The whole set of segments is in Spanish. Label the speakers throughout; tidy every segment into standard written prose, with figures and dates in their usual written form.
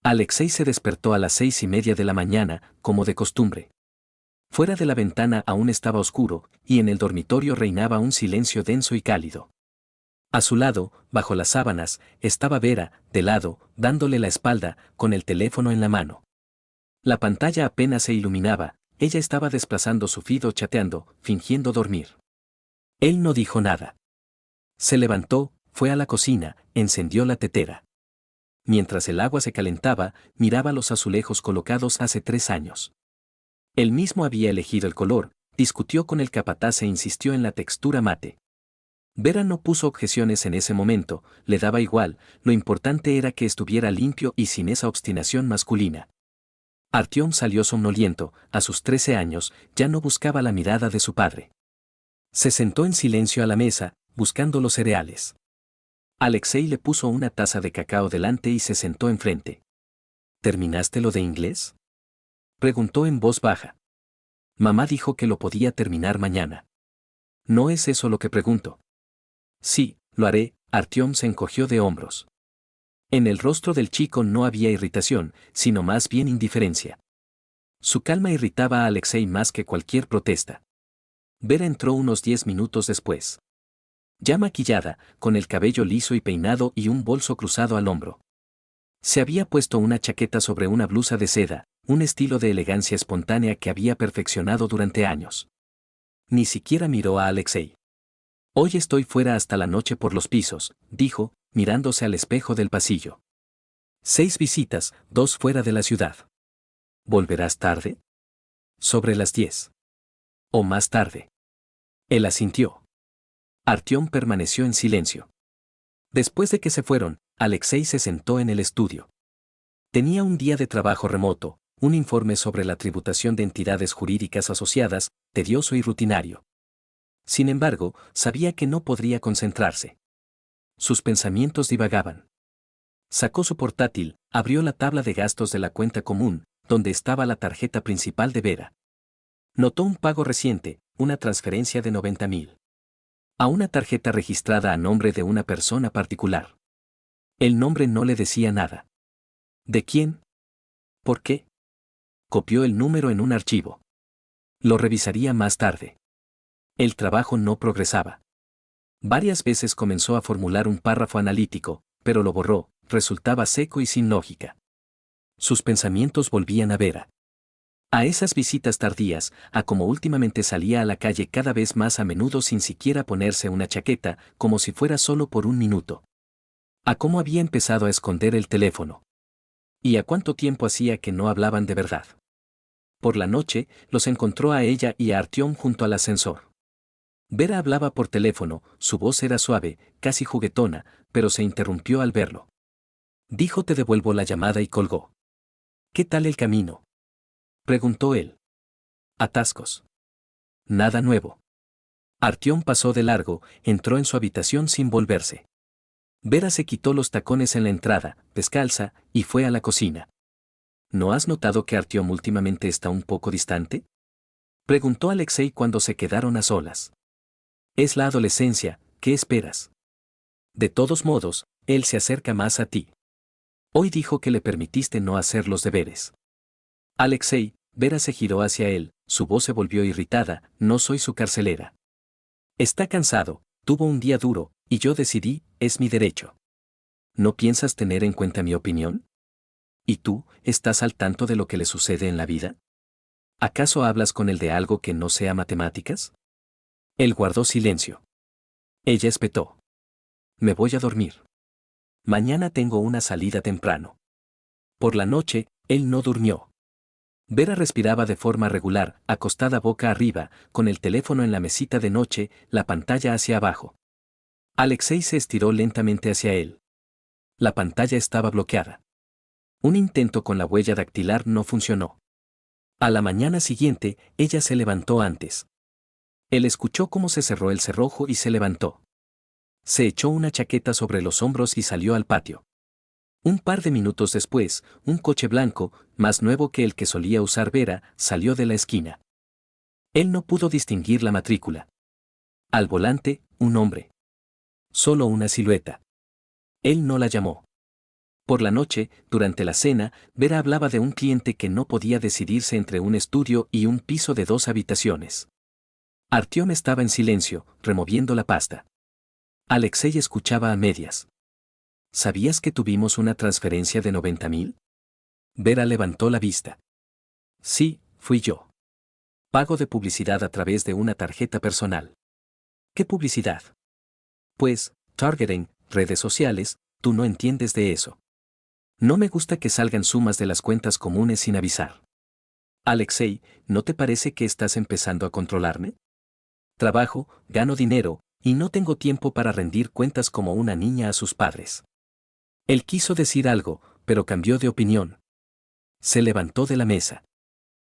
Speaker 1: Alexei se despertó a las 6:30 de la mañana, como de costumbre. Fuera de la ventana aún estaba oscuro, y en el dormitorio reinaba un silencio denso y cálido. A su lado, bajo las sábanas, estaba Vera, de lado, dándole la espalda, con el teléfono en la mano. La pantalla apenas se iluminaba, ella estaba desplazando su feed o chateando, fingiendo dormir. Él no dijo nada. Se levantó, fue a la cocina, encendió la tetera. Mientras el agua se calentaba, miraba los azulejos colocados hace 3 años. Él mismo había elegido el color, discutió con el capataz e insistió en la textura mate. Vera no puso objeciones en ese momento, le daba igual, lo importante era que estuviera limpio y sin esa obstinación masculina. Artyom salió somnoliento, a sus 13 años, ya no buscaba la mirada de su padre. Se sentó en silencio a la mesa, buscando los cereales. Alexei le puso una taza de cacao delante y se sentó enfrente. ¿Terminaste lo de inglés?, preguntó en voz baja. Mamá dijo que lo podía terminar mañana. ¿No es eso lo que pregunto? Sí, lo haré. Artyom se encogió de hombros. En el rostro del chico no había irritación, sino más bien indiferencia. Su calma irritaba a Alexei más que cualquier protesta. Vera entró unos 10 minutos después. Ya maquillada, con el cabello liso y peinado y un bolso cruzado al hombro. Se había puesto una chaqueta sobre una blusa de seda, un estilo de elegancia espontánea que había perfeccionado durante años. Ni siquiera miró a Alexei. Hoy estoy fuera hasta la noche por los pisos, dijo, mirándose al espejo del pasillo. 6 visitas, 2 fuera de la ciudad. ¿Volverás tarde? Sobre las 10. ¿O más tarde? Él asintió. Artyom permaneció en silencio. Después de que se fueron, Alexei se sentó en el estudio. Tenía un día de trabajo remoto, un informe sobre la tributación de entidades jurídicas asociadas, tedioso y rutinario. Sin embargo, sabía que no podría concentrarse. Sus pensamientos divagaban. Sacó su portátil, abrió la tabla de gastos de la cuenta común, donde estaba la tarjeta principal de Vera. Notó un pago reciente, una transferencia de 90.000. A una tarjeta registrada a nombre de una persona particular. El nombre no le decía nada. ¿De quién? ¿Por qué? Copió el número en un archivo. Lo revisaría más tarde. El trabajo no progresaba. Varias veces comenzó a formular un párrafo analítico, pero lo borró, resultaba seco y sin lógica. Sus pensamientos volvían a Vera. A esas visitas tardías, a como últimamente salía a la calle cada vez más a menudo sin siquiera ponerse una chaqueta, como si fuera solo por un minuto. A cómo había empezado a esconder el teléfono. Y a cuánto tiempo hacía que no hablaban de verdad. Por la noche, los encontró a ella y a Artyom junto al ascensor. Vera hablaba por teléfono, su voz era suave, casi juguetona, pero se interrumpió al verlo. Dijo: te devuelvo la llamada, y colgó. ¿Qué tal el camino?, preguntó él. Atascos. Nada nuevo. Artyom pasó de largo, entró en su habitación sin volverse. Vera se quitó los tacones en la entrada, descalza, y fue a la cocina. ¿No has notado que Artyom últimamente está un poco distante?, preguntó Alexei cuando se quedaron a solas. Es la adolescencia, ¿qué esperas? De todos modos, él se acerca más a ti. Hoy dijo que le permitiste no hacer los deberes. Alexei, Vera se giró hacia él, su voz se volvió irritada: no soy su carcelera. Está cansado, tuvo un día duro, y yo decidí, es mi derecho. ¿No piensas tener en cuenta mi opinión? ¿Y tú, estás al tanto de lo que le sucede en la vida? ¿Acaso hablas con él de algo que no sea matemáticas? Él guardó silencio. Ella espetó. Me voy a dormir. Mañana tengo una salida temprano. Por la noche, él no durmió. Vera respiraba de forma regular, acostada boca arriba, con el teléfono en la mesita de noche, la pantalla hacia abajo. Alexei se estiró lentamente hacia él. La pantalla estaba bloqueada. Un intento con la huella dactilar no funcionó. A la mañana siguiente, ella se levantó antes. Él escuchó cómo se cerró el cerrojo y se levantó. Se echó una chaqueta sobre los hombros y salió al patio. Un par de minutos después, un coche blanco, más nuevo que el que solía usar Vera, salió de la esquina. Él no pudo distinguir la matrícula. Al volante, un hombre. Solo una silueta. Él no la llamó. Por la noche, durante la cena, Vera hablaba de un cliente que no podía decidirse entre un estudio y un piso de 2 habitaciones. Artyom estaba en silencio, removiendo la pasta. Alexei escuchaba a medias. ¿Sabías que tuvimos una transferencia de 90.000? Vera levantó la vista. Sí, fui yo. Pago de publicidad a través de una tarjeta personal. ¿Qué publicidad? Pues, targeting, redes sociales, tú no entiendes de eso. No me gusta que salgan sumas de las cuentas comunes sin avisar. Alexei, ¿no te parece que estás empezando a controlarme? Trabajo, gano dinero, y no tengo tiempo para rendir cuentas como una niña a sus padres. Él quiso decir algo, pero cambió de opinión. Se levantó de la mesa.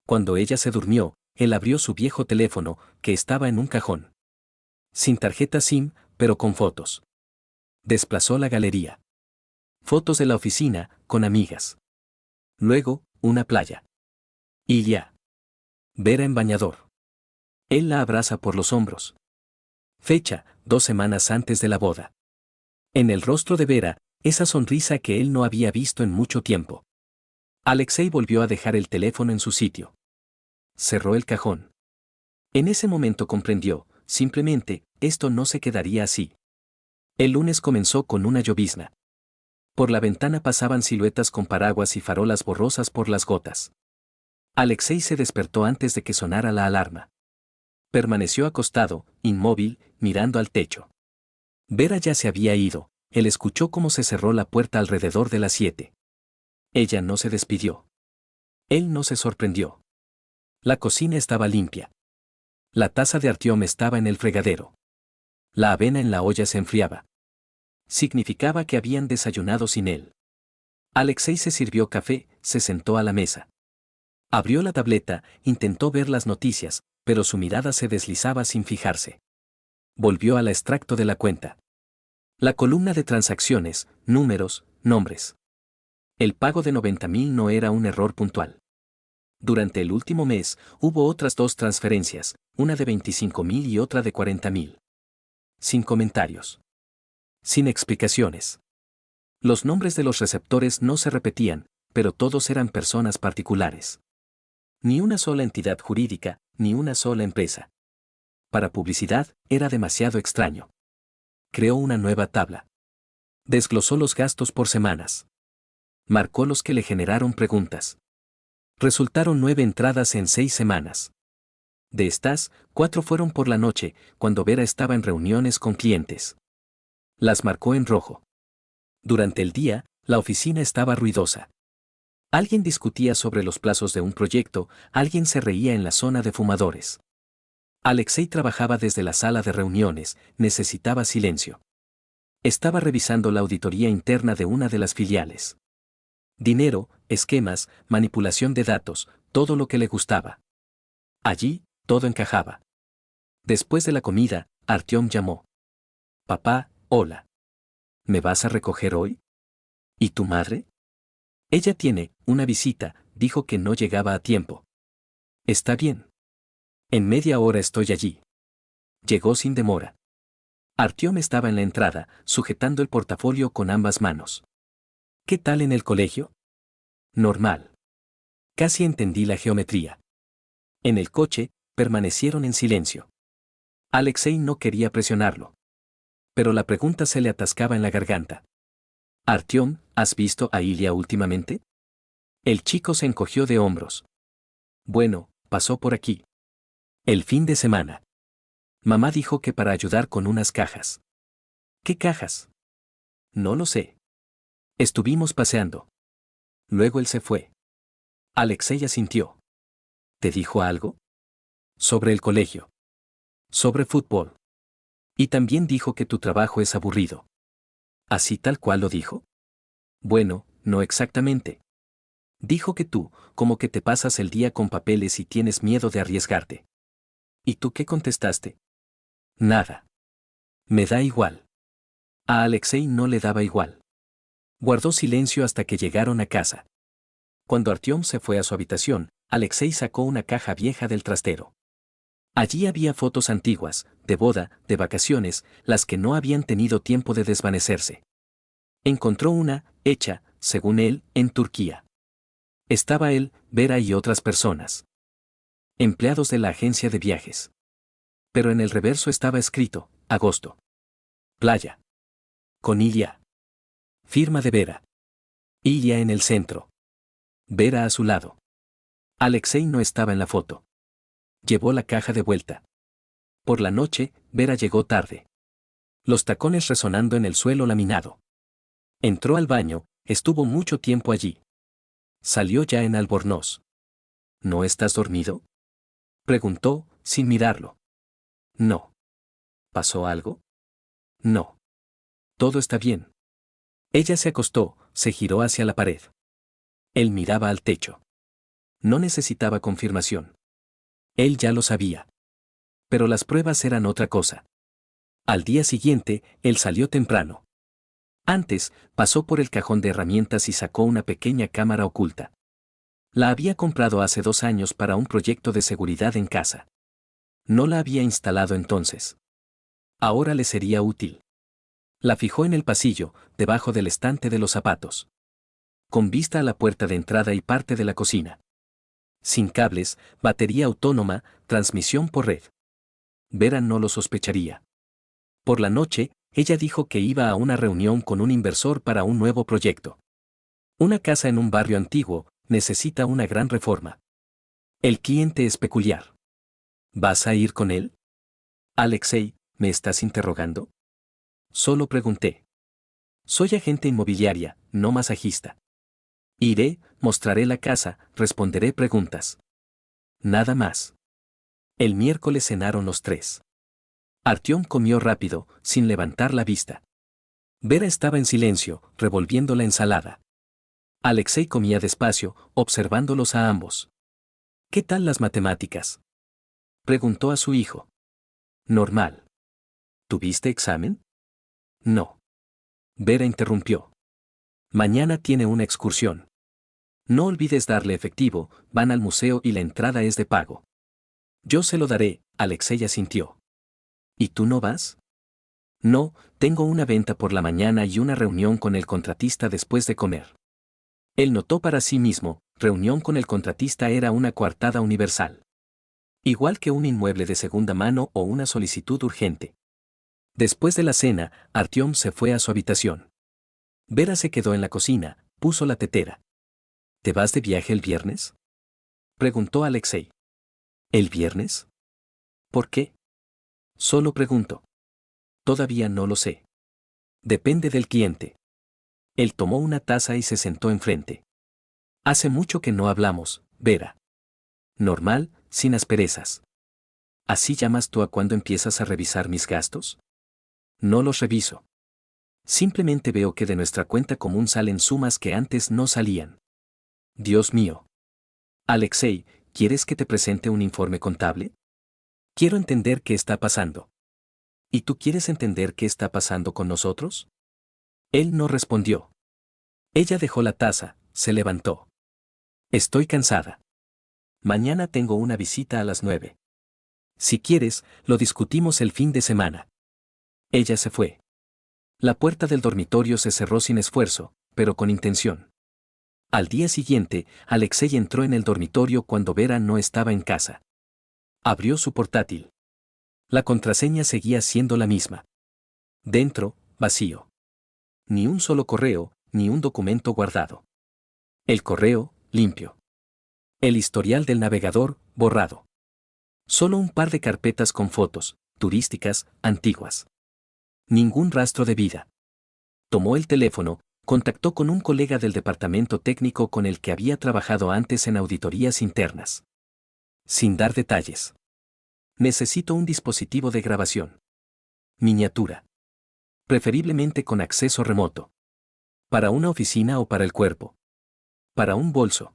Speaker 1: Cuando ella se durmió, él abrió su viejo teléfono, que estaba en un cajón. Sin tarjeta SIM, pero con fotos. Desplazó la galería. Fotos de la oficina, con amigas. Luego, una playa. Y ya. Vera en bañador. Él la abraza por los hombros. Fecha, 2 semanas antes de la boda. En el rostro de Vera, esa sonrisa que él no había visto en mucho tiempo. Alexei volvió a dejar el teléfono en su sitio. Cerró el cajón. En ese momento comprendió, simplemente, esto no se quedaría así. El lunes comenzó con una llovizna. Por la ventana pasaban siluetas con paraguas y farolas borrosas por las gotas. Alexei se despertó antes de que sonara la alarma. Permaneció acostado, inmóvil, mirando al techo. Vera ya se había ido, él escuchó cómo se cerró la puerta alrededor de las 7. Ella no se despidió. Él no se sorprendió. La cocina estaba limpia. La taza de Artyom estaba en el fregadero. La avena en la olla se enfriaba. Significaba que habían desayunado sin él. Alexei se sirvió café, se sentó a la mesa. Abrió la tableta, intentó ver las noticias, pero su mirada se deslizaba sin fijarse. Volvió al extracto de la cuenta. La columna de transacciones, números, nombres. El pago de 90.000 no era un error puntual. Durante el último mes, hubo otras 2 transferencias, una de 25.000 y otra de 40.000. Sin comentarios. Sin explicaciones. Los nombres de los receptores no se repetían, pero todos eran personas particulares. Ni una sola entidad jurídica, ni una sola empresa. Para publicidad, era demasiado extraño. Creó una nueva tabla. Desglosó los gastos por semanas. Marcó los que le generaron preguntas. Resultaron 9 entradas en 6 semanas. De estas, 4 fueron por la noche, cuando Vera estaba en reuniones con clientes. Las marcó en rojo. Durante el día, la oficina estaba ruidosa. Alguien discutía sobre los plazos de un proyecto, alguien se reía en la zona de fumadores. Alexei trabajaba desde la sala de reuniones, necesitaba silencio. Estaba revisando la auditoría interna de una de las filiales. Dinero, esquemas, manipulación de datos, todo lo que le gustaba. Allí, todo encajaba. Después de la comida, Artyom llamó. Papá, hola. ¿Me vas a recoger hoy? ¿Y tu madre? Ella tiene una visita, dijo que no llegaba a tiempo. Está bien. En media hora estoy allí. Llegó sin demora. Artyom estaba en la entrada, sujetando el portafolio con ambas manos. ¿Qué tal en el colegio? Normal. Casi entendí la geometría. En el coche, permanecieron en silencio. Alexei no quería presionarlo. Pero la pregunta se le atascaba en la garganta. Artyom, ¿has visto a Ilya últimamente? El chico se encogió de hombros. Bueno, pasó por aquí. El fin de semana. Mamá dijo que para ayudar con unas cajas. ¿Qué cajas? No lo sé. Estuvimos paseando. Luego él se fue. Alexei asintió. ¿Te dijo algo? Sobre el colegio. Sobre fútbol. Y también dijo que tu trabajo es aburrido. ¿Así tal cual lo dijo? Bueno, no exactamente. Dijo que tú, como que te pasas el día con papeles y tienes miedo de arriesgarte. ¿Y tú qué contestaste? Nada. Me da igual. A Alexei no le daba igual. Guardó silencio hasta que llegaron a casa. Cuando Artyom se fue a su habitación, Alexei sacó una caja vieja del trastero. Allí había fotos antiguas, de boda, de vacaciones, las que no habían tenido tiempo de desvanecerse. Encontró una, hecha, según él, en Turquía. Estaba él, Vera y otras personas. Empleados de la agencia de viajes. Pero en el reverso estaba escrito, agosto. Playa. Con Ilia. Firma de Vera. Ilia en el centro. Vera a su lado. Alexei no estaba en la foto. Llevó la caja de vuelta. Por la noche, Vera llegó tarde. Los tacones resonando en el suelo laminado. Entró al baño, estuvo mucho tiempo allí. Salió ya en Albornoz. ¿No estás dormido?, preguntó, sin mirarlo. No. ¿Pasó algo? No. Todo está bien. Ella se acostó, se giró hacia la pared. Él miraba al techo. No necesitaba confirmación. Él ya lo sabía. Pero las pruebas eran otra cosa. Al día siguiente, él salió temprano. Antes, pasó por el cajón de herramientas y sacó una pequeña cámara oculta. La había comprado hace 2 años para un proyecto de seguridad en casa. No la había instalado entonces. Ahora le sería útil. La fijó en el pasillo, debajo del estante de los zapatos. Con vista a la puerta de entrada y parte de la cocina. Sin cables, batería autónoma, transmisión por red. Vera no lo sospecharía. Por la noche, ella dijo que iba a una reunión con un inversor para un nuevo proyecto. Una casa en un barrio antiguo necesita una gran reforma. El cliente es peculiar. ¿Vas a ir con él? Alexei, ¿me estás interrogando? Solo pregunté. Soy agente inmobiliaria, no masajista. Iré, mostraré la casa, responderé preguntas. Nada más. El miércoles cenaron los 3. Artyom comió rápido, sin levantar la vista. Vera estaba en silencio, revolviendo la ensalada. Alexei comía despacio, observándolos a ambos. ¿Qué tal las matemáticas?, preguntó a su hijo. Normal. ¿Tuviste examen? No. Vera interrumpió. Mañana tiene una excursión. No olvides darle efectivo, van al museo y la entrada es de pago. Yo se lo daré, Alexei asintió. ¿Y tú no vas? No, tengo una venta por la mañana y una reunión con el contratista después de comer. Él notó para sí mismo, reunión con el contratista era una coartada universal. Igual que un inmueble de segunda mano o una solicitud urgente. Después de la cena, Artyom se fue a su habitación. Vera se quedó en la cocina, puso la tetera. ¿Te vas de viaje el viernes?, preguntó Alexei. ¿El viernes? ¿Por qué? Solo pregunto. Todavía no lo sé. Depende del cliente. Él tomó una taza y se sentó enfrente. Hace mucho que no hablamos, Vera. Normal, sin asperezas. ¿Así llamas tú a cuando empiezas a revisar mis gastos? No los reviso. Simplemente veo que de nuestra cuenta común salen sumas que antes no salían. Dios mío. Alexei, ¿quieres que te presente un informe contable? Quiero entender qué está pasando. ¿Y tú quieres entender qué está pasando con nosotros? Él no respondió. Ella dejó la taza, se levantó. Estoy cansada. Mañana tengo una visita a las 9. Si quieres, lo discutimos el fin de semana. Ella se fue. La puerta del dormitorio se cerró sin esfuerzo, pero con intención. Al día siguiente, Alexei entró en el dormitorio cuando Vera no estaba en casa. Abrió su portátil. La contraseña seguía siendo la misma. Dentro, vacío. Ni un solo correo, ni un documento guardado. El correo, limpio. El historial del navegador, borrado. Solo un par de carpetas con fotos, turísticas, antiguas. Ningún rastro de vida. Tomó el teléfono, contactó con un colega del departamento técnico con el que había trabajado antes en auditorías internas. Sin dar detalles. Necesito un dispositivo de grabación. Miniatura. Preferiblemente con acceso remoto. Para una oficina o para el cuerpo. Para un bolso.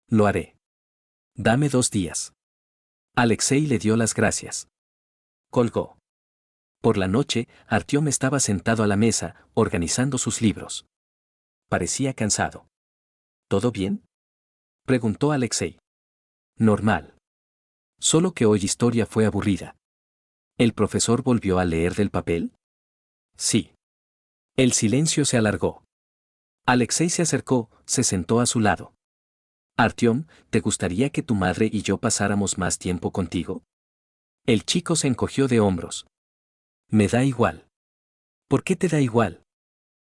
Speaker 1: Lo haré. Dame 2 días. Alexei le dio las gracias. Colgó. Por la noche, Artyom estaba sentado a la mesa, organizando sus libros. Parecía cansado. ¿Todo bien?, preguntó Alexei. Normal. Solo que hoy historia fue aburrida. ¿El profesor volvió a leer del papel? Sí. El silencio se alargó. Alexei se acercó, se sentó a su lado. Artyom, ¿te gustaría que tu madre y yo pasáramos más tiempo contigo? El chico se encogió de hombros. Me da igual. ¿Por qué te da igual?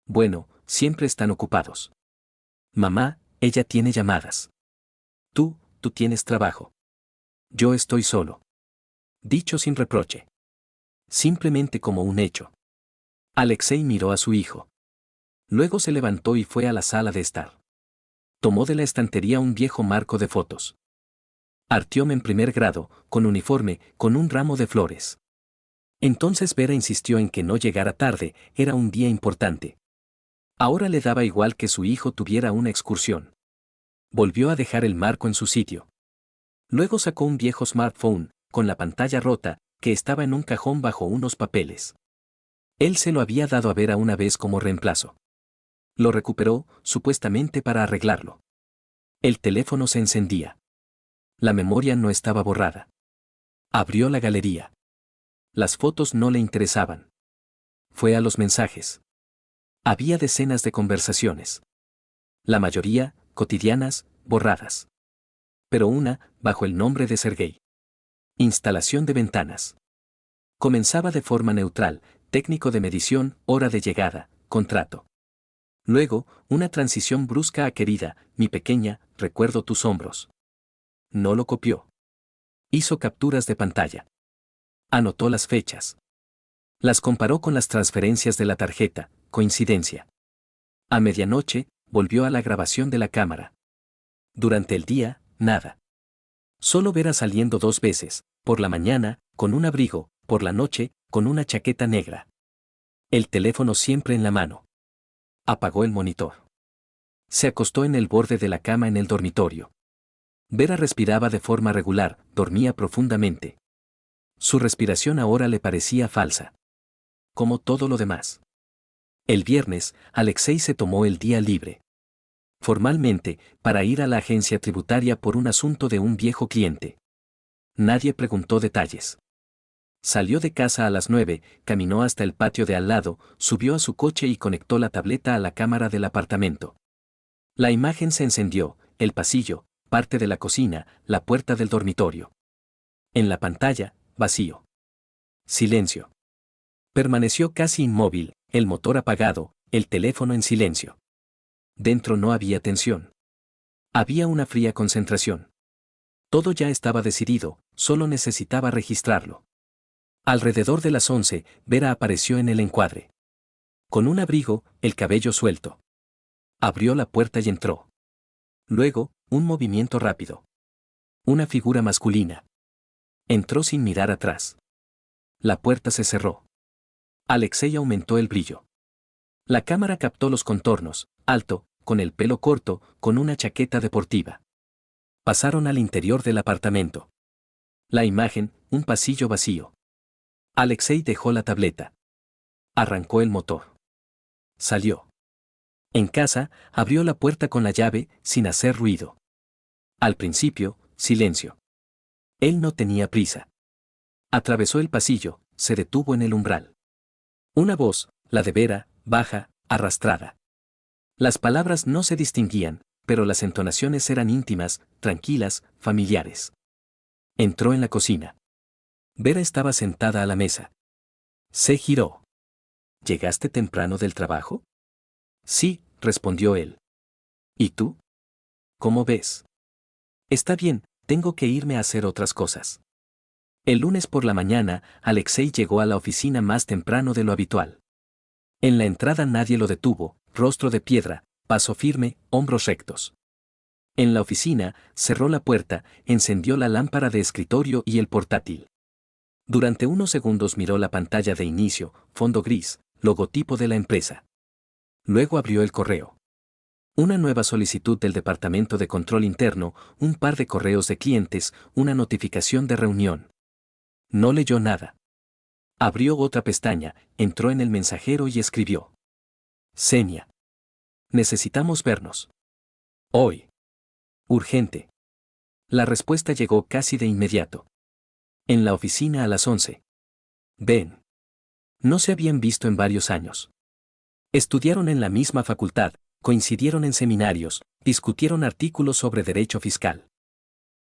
Speaker 1: Bueno, siempre están ocupados. Mamá, ella tiene llamadas. Tú tienes trabajo. Yo estoy solo. Dicho sin reproche. Simplemente como un hecho. Alexei miró a su hijo. Luego se levantó y fue a la sala de estar. Tomó de la estantería un viejo marco de fotos. Artyom en primer grado, con uniforme, con un ramo de flores. Entonces Vera insistió en que no llegara tarde, era un día importante. Ahora le daba igual que su hijo tuviera una excursión. Volvió a dejar el marco en su sitio. Luego sacó un viejo smartphone, con la pantalla rota, que estaba en un cajón bajo unos papeles. Él se lo había dado a Vera una vez como reemplazo. Lo recuperó, supuestamente para arreglarlo. El teléfono se encendía. La memoria no estaba borrada. Abrió la galería. Las fotos no le interesaban. Fue a los mensajes. Había decenas de conversaciones. La mayoría, cotidianas, borradas. Pero una, bajo el nombre de Sergei. Instalación de ventanas. Comenzaba de forma neutral, técnico de medición, hora de llegada, contrato. Luego, una transición brusca a querida, mi pequeña, recuerdo tus hombros. No lo copió. Hizo capturas de pantalla. Anotó las fechas. Las comparó con las transferencias de la tarjeta, coincidencia. A medianoche, volvió a la grabación de la cámara. Durante el día, nada. Solo Vera saliendo 2 veces, por la mañana, con un abrigo, por la noche, con una chaqueta negra. El teléfono siempre en la mano. Apagó el monitor. Se acostó en el borde de la cama en el dormitorio. Vera respiraba de forma regular, dormía profundamente. Su respiración ahora le parecía falsa. Como todo lo demás. El viernes, Alexei se tomó el día libre. Formalmente, para ir a la agencia tributaria por un asunto de un viejo cliente. Nadie preguntó detalles. Salió de casa a las 9, caminó hasta el patio de al lado, subió a su coche y conectó la tableta a la cámara del apartamento. La imagen se encendió, el pasillo, parte de la cocina, la puerta del dormitorio. En la pantalla, vacío. Silencio. Permaneció casi inmóvil, el motor apagado, el teléfono en silencio. Dentro no había tensión. Había una fría concentración. Todo ya estaba decidido, solo necesitaba registrarlo. Alrededor de las 11, Vera apareció en el encuadre. Con un abrigo, el cabello suelto. Abrió la puerta y entró. Luego, un movimiento rápido. Una figura masculina. Entró sin mirar atrás. La puerta se cerró. Alexei aumentó el brillo. La cámara captó los contornos, alto, con el pelo corto, con una chaqueta deportiva. Pasaron al interior del apartamento. La imagen, un pasillo vacío. Alexei dejó la tableta. Arrancó el motor. Salió. En casa, abrió la puerta con la llave, sin hacer ruido. Al principio, silencio. Él no tenía prisa. Atravesó el pasillo, se detuvo en el umbral. Una voz, la de Vera, baja, arrastrada. Las palabras no se distinguían, pero las entonaciones eran íntimas, tranquilas, familiares. Entró en la cocina. Vera estaba sentada a la mesa. Se giró. ¿Llegaste temprano del trabajo? Sí, respondió él. ¿Y tú? ¿Cómo ves? Está bien, tengo que irme a hacer otras cosas. El lunes por la mañana, Alexei llegó a la oficina más temprano de lo habitual. En la entrada nadie lo detuvo, rostro de piedra, paso firme, hombros rectos. En la oficina, cerró la puerta, encendió la lámpara de escritorio y el portátil. Durante unos segundos miró la pantalla de inicio, fondo gris, logotipo de la empresa. Luego abrió el correo. Una nueva solicitud del Departamento de Control Interno, un par de correos de clientes, una notificación de reunión. No leyó nada. Abrió otra pestaña, entró en el mensajero y escribió. Senia. Necesitamos vernos. Hoy. Urgente. La respuesta llegó casi de inmediato. En la oficina a las 11. Ven. No se habían visto en varios años. Estudiaron en la misma facultad, Coincidieron en seminarios, discutieron artículos sobre derecho fiscal.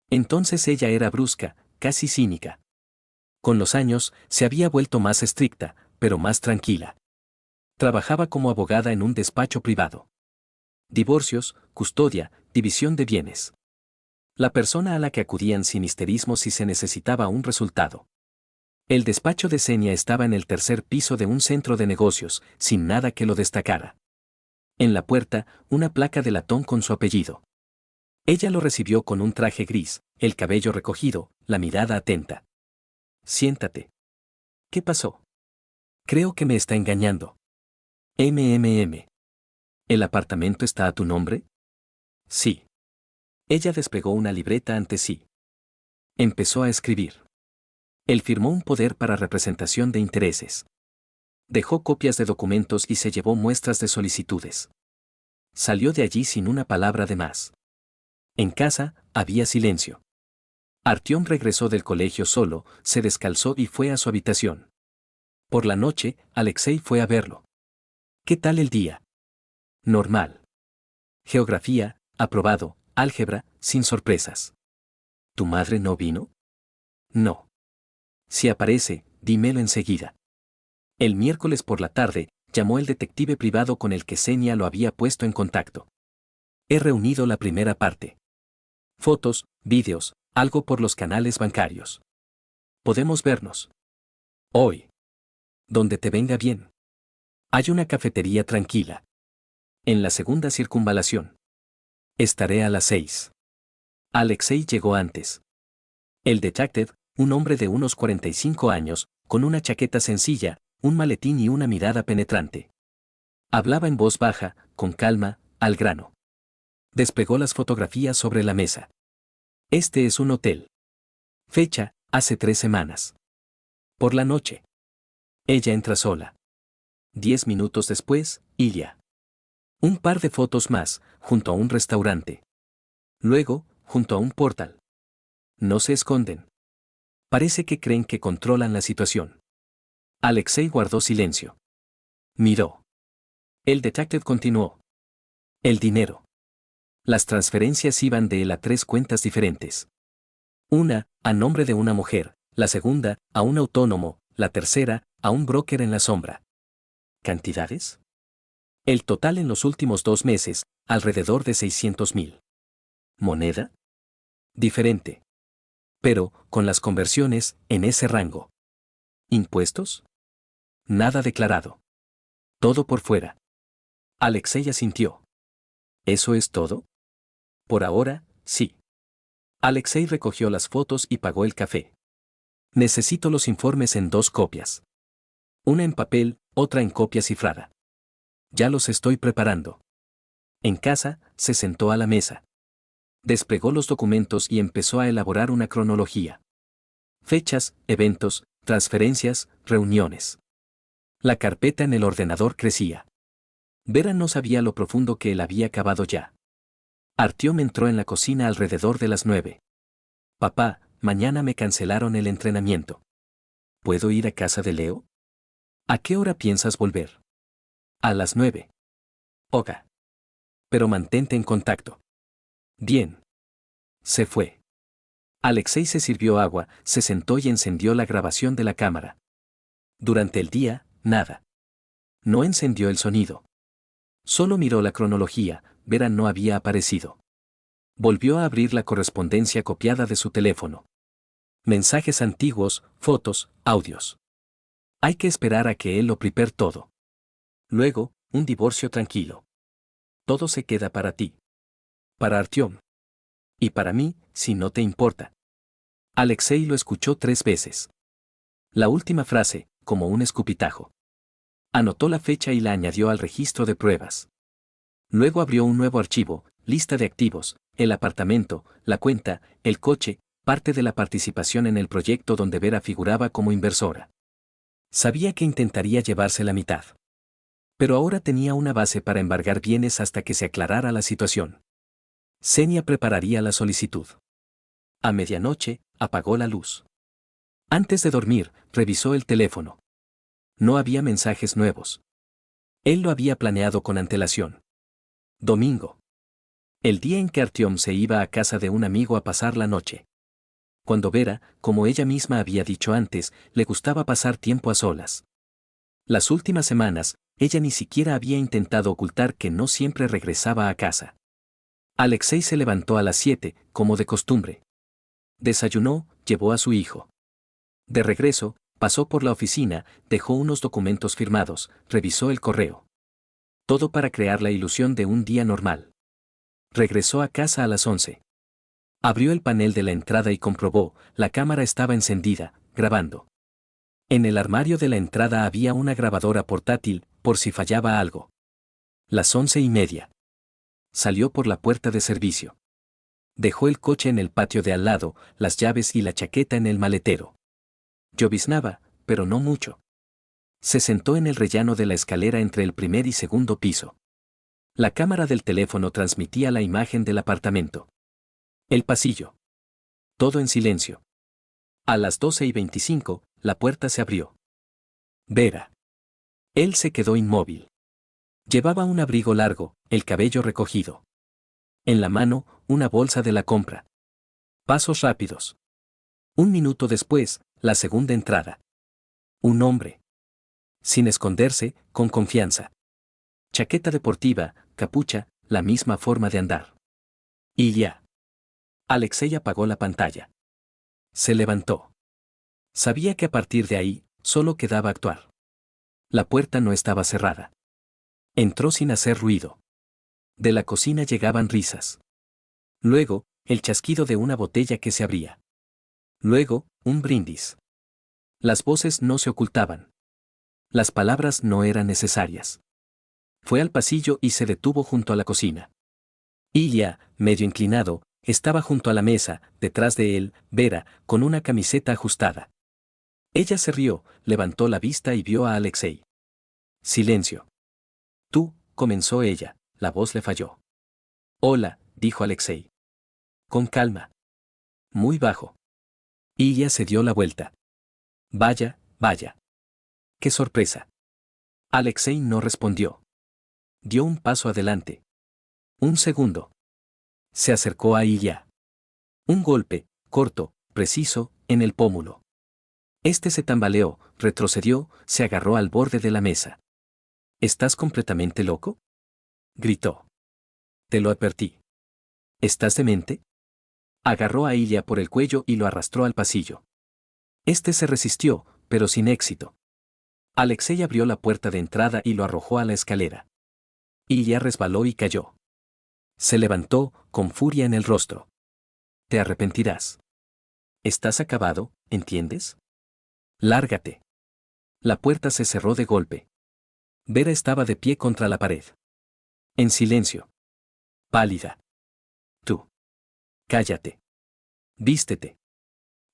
Speaker 1: Entonces ella era brusca, casi cínica. Con los años, se había vuelto más estricta, pero más tranquila. Trabajaba como abogada en un despacho privado. Divorcios, custodia, división de bienes. La persona a la que acudían sin histerismo si se necesitaba un resultado. El despacho de Xenia estaba en el tercer piso de un centro de negocios, sin nada que lo destacara. En la puerta, una placa de latón con su apellido. Ella lo recibió con un traje gris, el cabello recogido, la mirada atenta. Siéntate. ¿Qué pasó? Creo que me está engañando. MMM. ¿El apartamento está a tu nombre? Sí. Ella desplegó una libreta ante sí. Empezó a escribir. Él firmó un poder para representación de intereses. Dejó copias de documentos y se llevó muestras de solicitudes. Salió de allí sin una palabra de más. En casa, había silencio. Artyom regresó del colegio solo, se descalzó y fue a su habitación. Por la noche, Alexei fue a verlo. ¿Qué tal el día? Normal. Geografía, aprobado, álgebra, sin sorpresas. ¿Tu madre no vino? No. Si aparece, dímelo enseguida. El miércoles por la tarde, llamó el detective privado con el que Xenia lo había puesto en contacto. He reunido la primera parte. Fotos, vídeos, algo por los canales bancarios. Podemos vernos. Hoy. Donde te venga bien. Hay una cafetería tranquila. En la segunda circunvalación. Estaré a las 6. Alexei llegó antes. El detective, un hombre de unos 45 años, con una chaqueta sencilla, un maletín y una mirada penetrante. Hablaba en voz baja, con calma, al grano. Despegó las fotografías sobre la mesa. Este es un hotel. Fecha, hace 3 semanas. Por la noche. Ella entra sola. 10 minutos después, Ilya. Un par de fotos más, junto a un restaurante. Luego, junto a un portal. No se esconden. Parece que creen que controlan la situación. Alexei guardó silencio. Miró. El detective continuó. El dinero. Las transferencias iban de él a 3 cuentas diferentes. Una, a nombre de una mujer, la segunda, a un autónomo, la tercera, a un broker en la sombra. ¿Cantidades? El total en los últimos 2 meses, alrededor de 600.000. ¿Moneda? Diferente. Pero, con las conversiones, en ese rango. ¿Impuestos? Nada declarado. Todo por fuera. Alexei asintió. ¿Eso es todo? Por ahora, sí. Alexei recogió las fotos y pagó el café. Necesito los informes en 2 copias. Una en papel, otra en copia cifrada. Ya los estoy preparando. En casa, se sentó a la mesa. Desplegó los documentos y empezó a elaborar una cronología. Fechas, eventos, transferencias, reuniones. La carpeta en el ordenador crecía. Vera no sabía lo profundo que él había cavado ya. Artyom entró en la cocina alrededor de las 9. Papá, mañana me cancelaron el entrenamiento. ¿Puedo ir a casa de Leo? ¿A qué hora piensas volver? A las 9. Oga. Pero mantente en contacto. Bien. Se fue. Alexei se sirvió agua, se sentó y encendió la grabación de la cámara. Durante el día, nada. No encendió el sonido. Solo miró la cronología, Vera no había aparecido. Volvió a abrir la correspondencia copiada de su teléfono. Mensajes antiguos, fotos, audios. Hay que esperar a que él lo prepare todo. Luego, un divorcio tranquilo. Todo se queda para ti. Para Artyom. Y para mí, si no te importa. Alexei lo escuchó 3 veces. La última frase, como un escupitajo. Anotó la fecha y la añadió al registro de pruebas. Luego abrió un nuevo archivo, lista de activos, el apartamento, la cuenta, el coche, parte de la participación en el proyecto donde Vera figuraba como inversora. Sabía que intentaría llevarse la mitad. Pero ahora tenía una base para embargar bienes hasta que se aclarara la situación. Xenia prepararía la solicitud. A medianoche, apagó la luz. Antes de dormir, revisó el teléfono. No había mensajes nuevos. Él lo había planeado con antelación. Domingo. El día en que Artyom se iba a casa de un amigo a pasar la noche. Cuando Vera, como ella misma había dicho antes, le gustaba pasar tiempo a solas. Las últimas semanas, ella ni siquiera había intentado ocultar que no siempre regresaba a casa. Alexei se levantó a las 7, como de costumbre. Desayunó, llevó a su hijo. De regreso, pasó por la oficina, dejó unos documentos firmados, revisó el correo. Todo para crear la ilusión de un día normal. Regresó a casa a las 11. Abrió el panel de la entrada y comprobó, la cámara estaba encendida, grabando. En el armario de la entrada había una grabadora portátil, por si fallaba algo. Las 11:30. Salió por la puerta de servicio. Dejó el coche en el patio de al lado, las llaves y la chaqueta en el maletero. Lloviznaba, pero no mucho. Se sentó en el rellano de la escalera entre el primer y segundo piso. La cámara del teléfono transmitía la imagen del apartamento. El pasillo. Todo en silencio. A las 12:25, la puerta se abrió. Vera. Él se quedó inmóvil. Llevaba un abrigo largo, el cabello recogido. En la mano, una bolsa de la compra. Pasos rápidos. Un minuto después, la segunda entrada. Un hombre. Sin esconderse, con confianza. Chaqueta deportiva, capucha, la misma forma de andar. Y ya. Alexei apagó la pantalla. Se levantó. Sabía que a partir de ahí, solo quedaba actuar. La puerta no estaba cerrada. Entró sin hacer ruido. De la cocina llegaban risas. Luego, el chasquido de una botella que se abría. Luego, un brindis. Las voces no se ocultaban. Las palabras no eran necesarias. Fue al pasillo y se detuvo junto a la cocina. Ilya, medio inclinado, estaba junto a la mesa, detrás de él, Vera, con una camiseta ajustada. Ella se rió, levantó la vista y vio a Alexei. Silencio. Tú, comenzó ella, la voz le falló. Hola, dijo Alexei. Con calma. Muy bajo. Ilya se dio la vuelta. Vaya, vaya. ¡Qué sorpresa! Alexei no respondió. Dio un paso adelante. Un segundo. Se acercó a Ilya. Un golpe, corto, preciso, en el pómulo. Este se tambaleó, retrocedió, se agarró al borde de la mesa. ¿Estás completamente loco?, gritó. Te lo advertí. ¿Estás demente? Agarró a Ilya por el cuello y lo arrastró al pasillo. Este se resistió, pero sin éxito. Alexei abrió la puerta de entrada y lo arrojó a la escalera. Ilya resbaló y cayó. Se levantó, con furia en el rostro. Te arrepentirás. Estás acabado, ¿entiendes? Lárgate. La puerta se cerró de golpe. Vera estaba de pie contra la pared. En silencio. Pálida. Tú. Cállate. Vístete.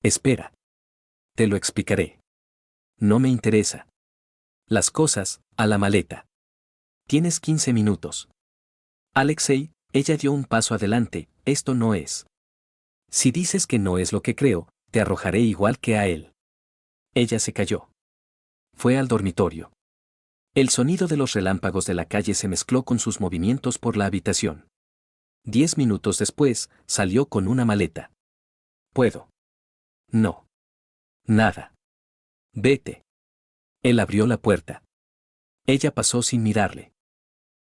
Speaker 1: Espera. Te lo explicaré. No me interesa. Las cosas, a la maleta. Tienes 15 minutos. Alexei, ella dio un paso adelante, esto no es. Si dices que no es lo que creo, te arrojaré igual que a él. Ella se calló. Fue al dormitorio. El sonido de los relámpagos de la calle se mezcló con sus movimientos por la habitación. 10 minutos después, salió con una maleta. ¿Puedo? No. Nada. Vete. Él abrió la puerta. Ella pasó sin mirarle.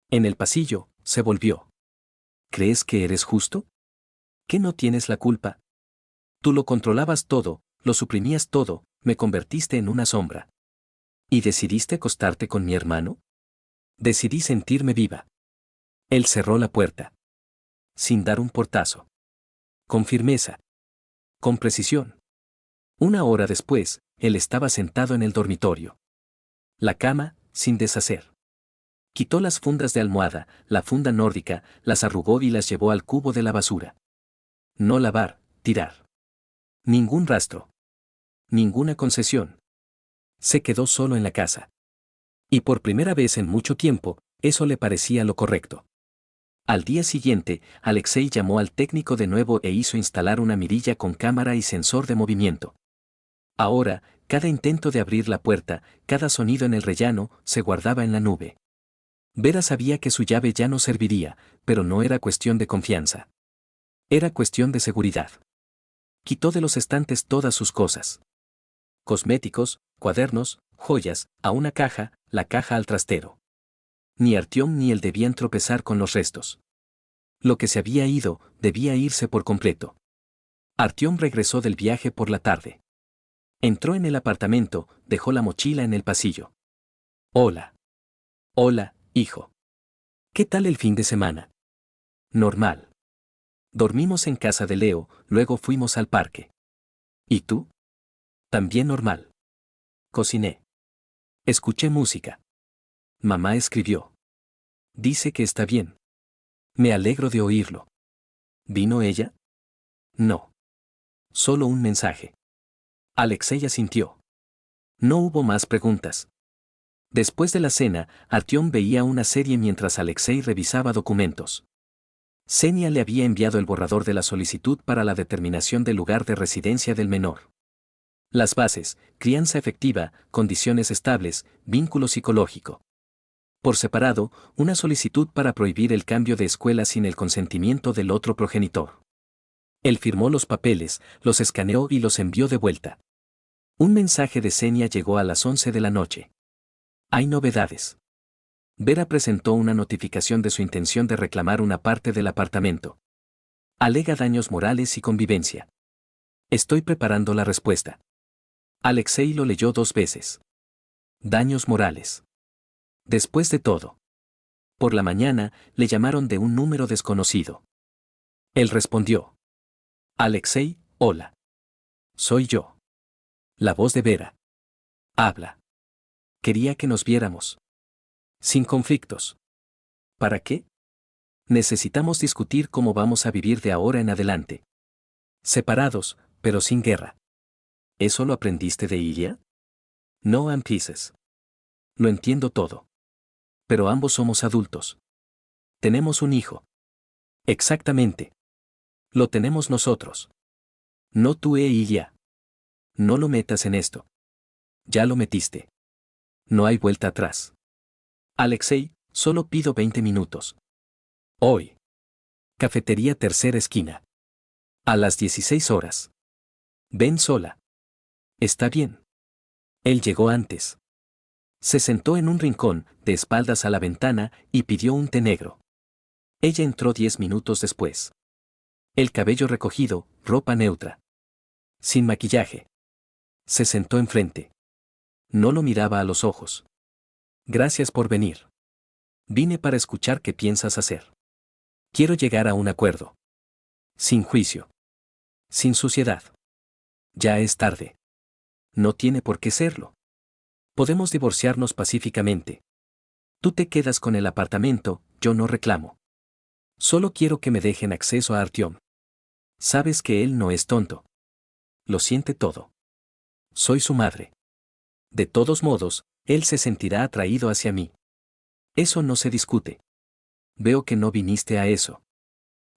Speaker 1: En el pasillo, se volvió. ¿Crees que eres justo? ¿Que no tienes la culpa? Tú lo controlabas todo, lo suprimías todo, me convertiste en una sombra. ¿Y decidiste acostarte con mi hermano? Decidí sentirme viva. Él cerró la puerta. Sin dar un portazo. Con firmeza. Con precisión. Una hora después, él estaba sentado en el dormitorio. La cama, sin deshacer. Quitó las fundas de almohada, la funda nórdica, las arrugó y las llevó al cubo de la basura. No lavar, tirar. Ningún rastro. Ninguna concesión. Se quedó solo en la casa. Y por primera vez en mucho tiempo, eso le parecía lo correcto. Al día siguiente, Alexei llamó al técnico de nuevo e hizo instalar una mirilla con cámara y sensor de movimiento. Ahora, cada intento de abrir la puerta, cada sonido en el rellano, se guardaba en la nube. Vera sabía que su llave ya no serviría, pero no era cuestión de confianza. Era cuestión de seguridad. Quitó de los estantes todas sus cosas. Cosméticos, cuadernos, joyas, a una caja, la caja al trastero. Ni Artyom ni él debían tropezar con los restos. Lo que se había ido, debía irse por completo. Artyom regresó del viaje por la tarde. Entró en el apartamento, dejó la mochila en el pasillo. Hola. Hola, hijo. ¿Qué tal el fin de semana? Normal. Dormimos en casa de Leo, luego fuimos al parque. ¿Y tú? También normal. Cociné. Escuché música. Mamá escribió. Dice que está bien. Me alegro de oírlo. ¿Vino ella? No. Solo un mensaje. Alexei asintió. No hubo más preguntas. Después de la cena, Artyom veía una serie mientras Alexei revisaba documentos. Xenia le había enviado el borrador de la solicitud para la determinación del lugar de residencia del menor. Las bases: crianza efectiva, condiciones estables, vínculo psicológico. Por separado, una solicitud para prohibir el cambio de escuela sin el consentimiento del otro progenitor. Él firmó los papeles, los escaneó y los envió de vuelta. Un mensaje de Xenia llegó a las 11 de la noche. Hay novedades. Vera presentó una notificación de su intención de reclamar una parte del apartamento. Alega daños morales y convivencia. Estoy preparando la respuesta. Alexei lo leyó 2 veces. Daños morales. Después de todo. Por la mañana, le llamaron de un número desconocido. Él respondió. Alexei, hola. Soy yo. La voz de Vera. Habla. Quería que nos viéramos. Sin conflictos. ¿Para qué? Necesitamos discutir cómo vamos a vivir de ahora en adelante. Separados, pero sin guerra. ¿Eso lo aprendiste de Ilya? No empieces. Lo entiendo todo. Pero ambos somos adultos. Tenemos un hijo. Exactamente. Lo tenemos nosotros. No tú e Ilya. No lo metas en esto. Ya lo metiste. No hay vuelta atrás. Alexei, solo pido 20 minutos. Hoy. Cafetería Tercera Esquina. A las 16 horas. Ven sola. Está bien. Él llegó antes. Se sentó en un rincón, de espaldas a la ventana, y pidió un té negro. Ella entró 10 minutos después. El cabello recogido, ropa neutra. Sin maquillaje. Se sentó enfrente. No lo miraba a los ojos. Gracias por venir. Vine para escuchar qué piensas hacer. Quiero llegar a un acuerdo. Sin juicio. Sin suciedad. Ya es tarde. No tiene por qué serlo. Podemos divorciarnos pacíficamente. Tú te quedas con el apartamento, yo no reclamo. Solo quiero que me dejen acceso a Artyom. Sabes que él no es tonto. Lo siente todo. Soy su madre. De todos modos, él se sentirá atraído hacia mí. Eso no se discute. Veo que no viniste a eso.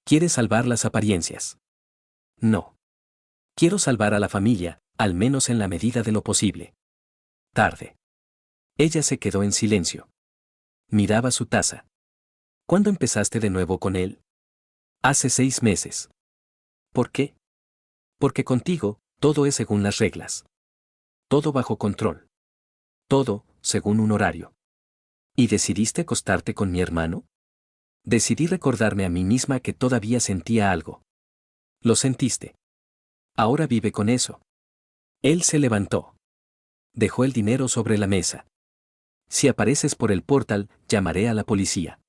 Speaker 1: ¿Quieres salvar las apariencias? No. Quiero salvar a la familia, al menos en la medida de lo posible. Tarde. Ella se quedó en silencio. Miraba su taza. ¿Cuándo empezaste de nuevo con él? Hace 6 meses. ¿Por qué? Porque contigo, todo es según las reglas. Todo bajo control. Todo, según un horario. ¿Y decidiste acostarte con mi hermano? Decidí recordarme a mí misma que todavía sentía algo. Lo sentiste. Ahora vive con eso. Él se levantó. Dejó el dinero sobre la mesa. Si apareces por el portal, llamaré a la policía.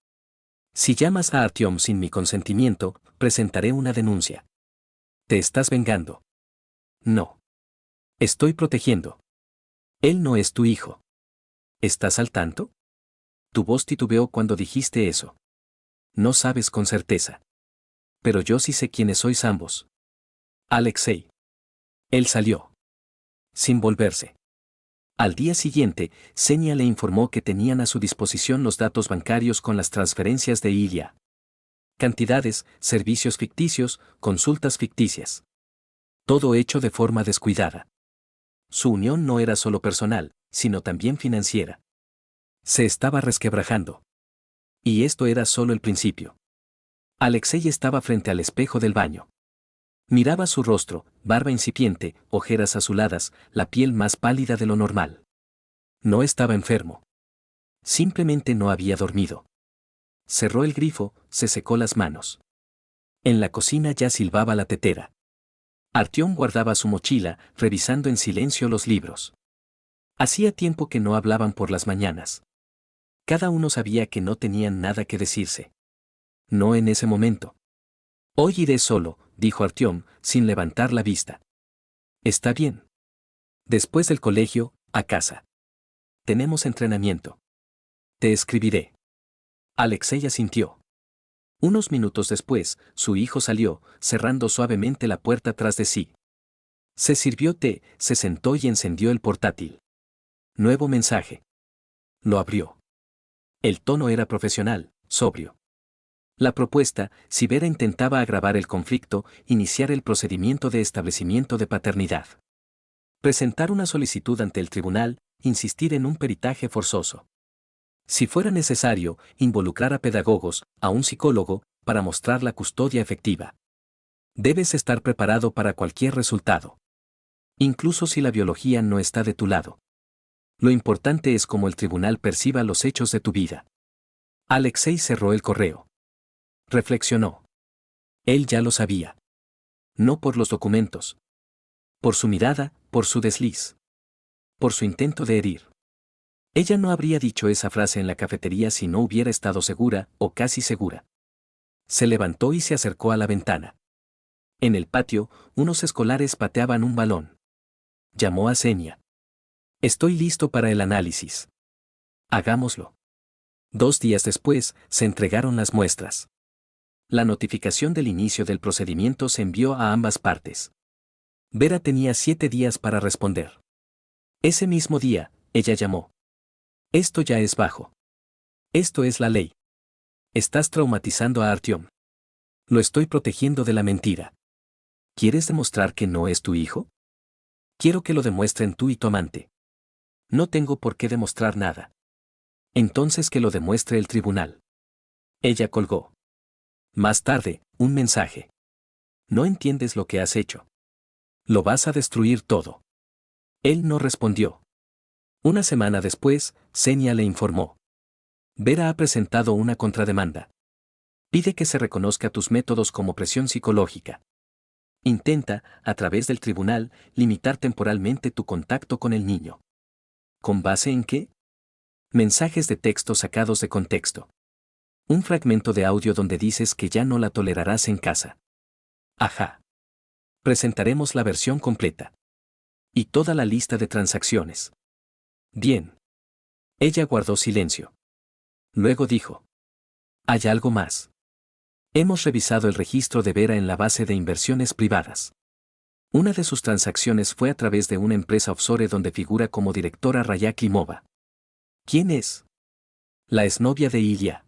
Speaker 1: Si llamas a Artyom sin mi consentimiento, presentaré una denuncia. ¿Te estás vengando? No. Estoy protegiendo. Él no es tu hijo. ¿Estás al tanto? Tu voz titubeó cuando dijiste eso. No sabes con certeza. Pero yo sí sé quiénes sois ambos. Alexei. Él salió. Sin volverse. Al día siguiente, Xenia le informó que tenían a su disposición los datos bancarios con las transferencias de Ilya. Cantidades, servicios ficticios, consultas ficticias. Todo hecho de forma descuidada. Su unión no era solo personal, sino también financiera. Se estaba resquebrajando. Y esto era solo el principio. Alexei estaba frente al espejo del baño. Miraba su rostro, barba incipiente, ojeras azuladas, la piel más pálida de lo normal. No estaba enfermo. Simplemente no había dormido. Cerró el grifo, se secó las manos. En la cocina ya silbaba la tetera. Artyom guardaba su mochila, revisando en silencio los libros. Hacía tiempo que no hablaban por las mañanas. Cada uno sabía que no tenían nada que decirse. No en ese momento. Hoy iré solo, dijo Artyom, sin levantar la vista. Está bien. Después del colegio, a casa. Tenemos entrenamiento. Te escribiré. Alexei asintió. Unos minutos después, su hijo salió, cerrando suavemente la puerta tras de sí. Se sirvió té, se sentó y encendió el portátil. Nuevo mensaje. Lo abrió. El tono era profesional, sobrio. La propuesta, si Vera intentaba agravar el conflicto, iniciar el procedimiento de establecimiento de paternidad. Presentar una solicitud ante el tribunal, insistir en un peritaje forzoso. Si fuera necesario, involucrar a pedagogos, a un psicólogo, para mostrar la custodia efectiva. Debes estar preparado para cualquier resultado. Incluso si la biología no está de tu lado. Lo importante es cómo el tribunal perciba los hechos de tu vida. Alexei cerró el correo. Reflexionó. Él ya lo sabía. No por los documentos. Por su mirada, por su desliz. Por su intento de herir. Ella no habría dicho esa frase en la cafetería si no hubiera estado segura, o casi segura. Se levantó y se acercó a la ventana. En el patio, unos escolares pateaban un balón. Llamó a Senia. Estoy listo para el análisis. Hagámoslo. 2 días después, se entregaron las muestras. La notificación del inicio del procedimiento se envió a ambas partes. Vera tenía 7 días para responder. Ese mismo día, ella llamó. Esto ya es bajo. Esto es la ley. Estás traumatizando a Artyom. Lo estoy protegiendo de la mentira. ¿Quieres demostrar que no es tu hijo? Quiero que lo demuestren tú y tu amante. No tengo por qué demostrar nada. Entonces que lo demuestre el tribunal. Ella colgó. Más tarde, un mensaje. No entiendes lo que has hecho. Lo vas a destruir todo. Él no respondió. Una semana después, Senia le informó. Vera ha presentado una contrademanda. Pide que se reconozca tus métodos como presión psicológica. Intenta, a través del tribunal, limitar temporalmente tu contacto con el niño. ¿Con base en qué? Mensajes de texto sacados de contexto. Un fragmento de audio donde dices que ya no la tolerarás en casa. Ajá. Presentaremos la versión completa. Y toda la lista de transacciones. Bien. Ella guardó silencio. Luego dijo. Hay algo más. Hemos revisado el registro de Vera en la base de inversiones privadas. Una de sus transacciones fue a través de una empresa offshore donde figura como directora Raya Klimova. ¿Quién es? La exnovia de Ilya.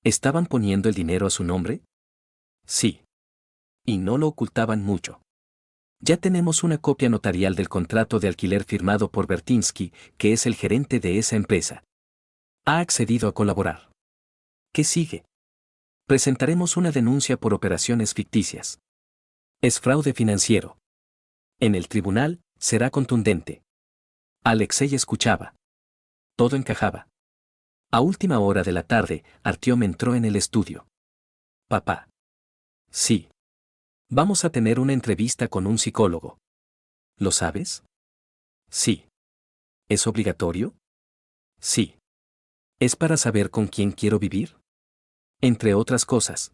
Speaker 1: ¿Estaban poniendo el dinero a su nombre? Sí. Y no lo ocultaban mucho. Ya tenemos una copia notarial del contrato de alquiler firmado por Bertinsky, que es el gerente de esa empresa. Ha accedido a colaborar. ¿Qué sigue? Presentaremos una denuncia por operaciones ficticias. Es fraude financiero. En el tribunal, será contundente. Alexei escuchaba. Todo encajaba. A última hora de la tarde, Artyom entró en el estudio. Papá. Sí. Vamos a tener una entrevista con un psicólogo. ¿Lo sabes? Sí. ¿Es obligatorio? Sí. ¿Es para saber con quién quiero vivir? Entre otras cosas.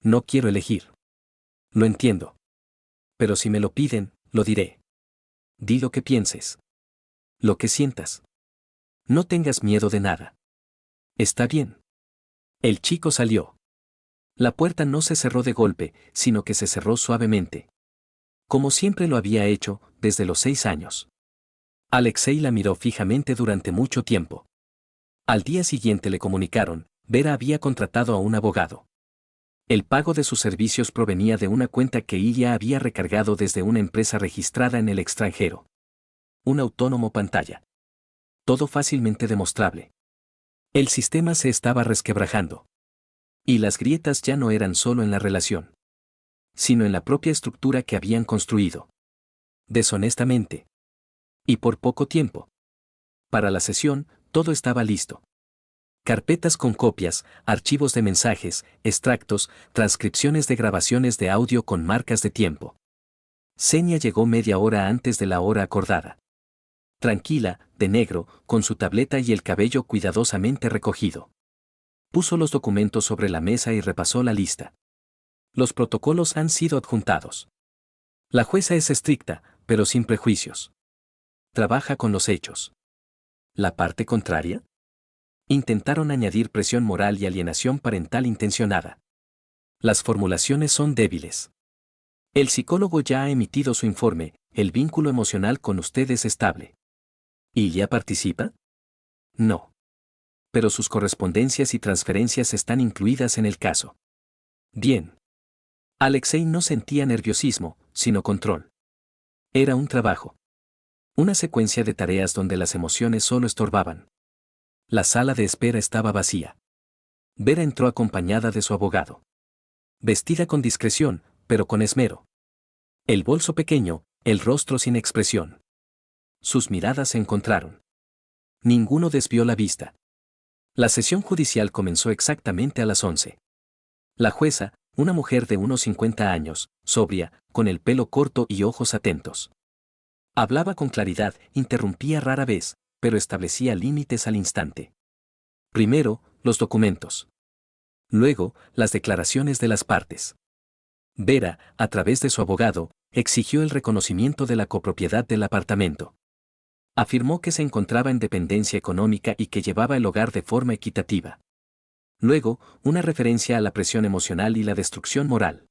Speaker 1: No quiero elegir. Lo entiendo. Pero si me lo piden, lo diré. Di lo que pienses. Lo que sientas. No tengas miedo de nada. Está bien. El chico salió. La puerta no se cerró de golpe, sino que se cerró suavemente. Como siempre lo había hecho, desde los 6 años. Alexei la miró fijamente durante mucho tiempo. Al día siguiente le comunicaron, Vera había contratado a un abogado. El pago de sus servicios provenía de una cuenta que ella había recargado desde una empresa registrada en el extranjero. Un autónomo pantalla. Todo fácilmente demostrable. El sistema se estaba resquebrajando. Y las grietas ya no eran solo en la relación, sino en la propia estructura que habían construido. Deshonestamente. Y por poco tiempo. Para la sesión, todo estaba listo. Carpetas con copias, archivos de mensajes, extractos, transcripciones de grabaciones de audio con marcas de tiempo. Xenia llegó media hora antes de la hora acordada. Tranquila, de negro, con su tableta y el cabello cuidadosamente recogido. Puso los documentos sobre la mesa y repasó la lista. Los protocolos han sido adjuntados. La jueza es estricta, pero sin prejuicios. Trabaja con los hechos. ¿La parte contraria? Intentaron añadir presión moral y alienación parental intencionada. Las formulaciones son débiles. El psicólogo ya ha emitido su informe, el vínculo emocional con usted es estable. ¿Y ya participa? No. Pero sus correspondencias y transferencias están incluidas en el caso. Bien. Alexei no sentía nerviosismo, sino control. Era un trabajo. Una secuencia de tareas donde las emociones solo estorbaban. La sala de espera estaba vacía. Vera entró acompañada de su abogado. Vestida con discreción, pero con esmero. El bolso pequeño, el rostro sin expresión. Sus miradas se encontraron. Ninguno desvió la vista. La sesión judicial comenzó exactamente a las 11. La jueza, una mujer de unos 50 años, sobria, con el pelo corto y ojos atentos. Hablaba con claridad, interrumpía rara vez, pero establecía límites al instante. Primero, los documentos. Luego, las declaraciones de las partes. Vera, a través de su abogado, exigió el reconocimiento de la copropiedad del apartamento. Afirmó que se encontraba en dependencia económica y que llevaba el hogar de forma equitativa. Luego, una referencia a la presión emocional y la destrucción moral.